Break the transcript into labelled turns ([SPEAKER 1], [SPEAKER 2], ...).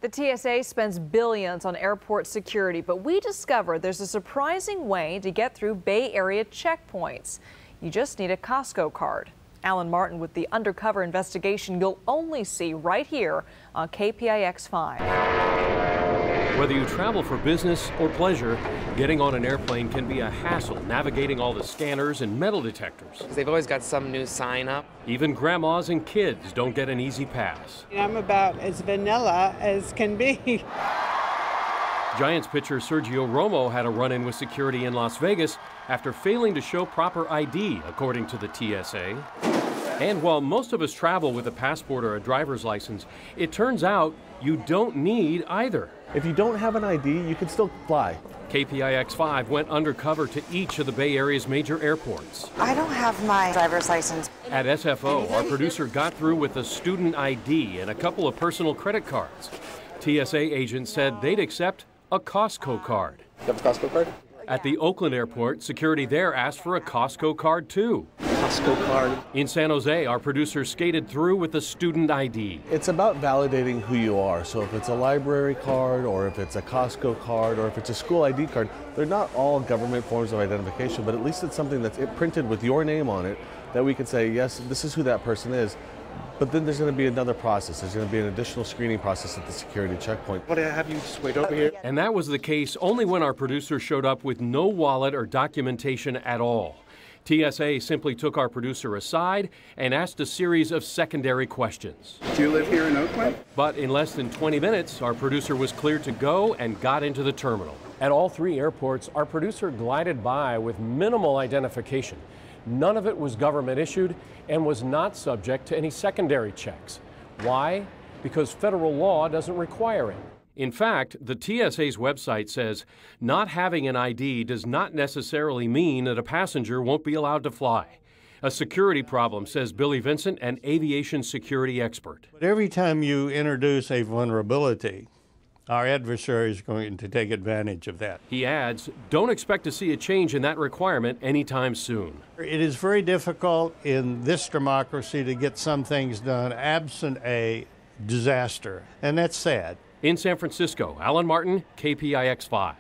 [SPEAKER 1] The TSA spends billions on airport security, but we discovered there's a surprising way to get through Bay Area checkpoints. You just need a Costco card. Alan Martin with the undercover investigation you'll only see right here on KPIX 5.
[SPEAKER 2] Whether you travel for business or pleasure, getting on an airplane can be a hassle navigating all the scanners and metal detectors.
[SPEAKER 3] They've always got some new sign up.
[SPEAKER 2] Even grandmas and kids don't get an easy pass.
[SPEAKER 4] I'm about as vanilla as can be.
[SPEAKER 2] Giants pitcher Sergio Romo had a run-in with security in Las Vegas after failing to show proper ID, according to the TSA. And while most of us travel with a passport or a driver's license, it turns out you don't need either.
[SPEAKER 5] If you don't have an ID, you can still fly.
[SPEAKER 2] KPIX 5 went undercover to each of the Bay Area's major airports.
[SPEAKER 6] I don't have my driver's license.
[SPEAKER 2] At SFO, our producer got through with a student ID and a couple of personal credit cards. TSA agents said they'd accept a Costco card.
[SPEAKER 7] You have a Costco card?
[SPEAKER 2] At the Oakland airport, security there asked for a Costco card too.
[SPEAKER 7] Costco card.
[SPEAKER 2] In San Jose, our producer skated through with a student ID.
[SPEAKER 5] It's about validating who you are. So if it's a library card, or if it's a Costco card, or if it's a school ID card, they're not all government forms of identification, but at least it's something that's printed with your name on it that we can say, yes, this is who that person is. But then there's going to be another process. There's going to be an additional screening process at the security checkpoint.
[SPEAKER 7] What do I have you just wait over here?
[SPEAKER 2] And that was the case only when our producer showed up with no wallet or documentation at all. TSA simply took our producer aside and asked a series of secondary questions.
[SPEAKER 7] Do you live here in Oakland?
[SPEAKER 2] But in less than 20 minutes, our producer was cleared to go and got into the terminal. At all three airports, our producer glided by with minimal identification. None of it was government issued and was not subject to any secondary checks. Why? Because federal law doesn't require it. In fact, the TSA's website says not having an ID does not necessarily mean that a passenger won't be allowed to fly. A security problem, says Billy Vincent, an aviation security expert.
[SPEAKER 8] But every time you introduce a vulnerability, our adversary is going to take advantage of that.
[SPEAKER 2] He adds, don't expect to see a change in that requirement anytime soon.
[SPEAKER 8] It is very difficult in this democracy to get some things done absent a disaster, and that's sad.
[SPEAKER 2] In San Francisco, Alan Martin, KPIX 5.